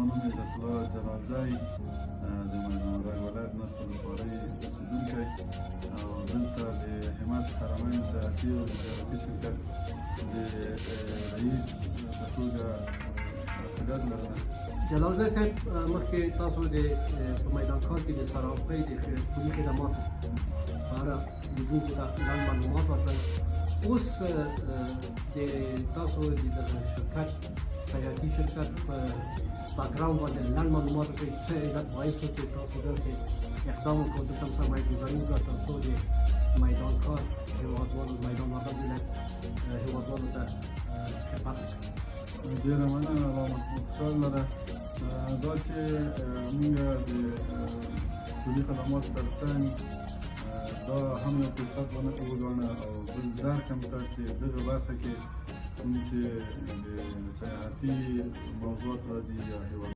نوم عزت الله جلالزی د میدان وردګ ولایت نقد ولسوالۍ اوسېدونکی او دلته د همت حرمین زراعتي او تجارتي شرکت د رئیس په توګه مسؤلیت لرم. جلالزی صاحب مخکې تاسو د په میدان ښار کې د صرافۍ د پولي خدماتو په اړه لیدونکو ته لنډ معلومات ورکړل. اوس د تاسو د دغه شرکت تجارتي شرکت په بکګراوند باندې لنډ معلومات ورکړئ، څه علت باعث شو چې تاسو داسې اقدام وکړو، دلته سرمایه‌ګذاري وکړه تر څو د میدان ښار هېوادوالو میدان وردګ ولایت هېوادوالو ته خدمت وکړي. ډېره مننه علامه خوشحاله ده دا چې موږ د پولي خدماتو تر څنګ دا هم یو فرصت وګڼه او بل درکړم ته چې دغه برخه کې کوم چې د صنعتي موضوعات راځي یا هېواد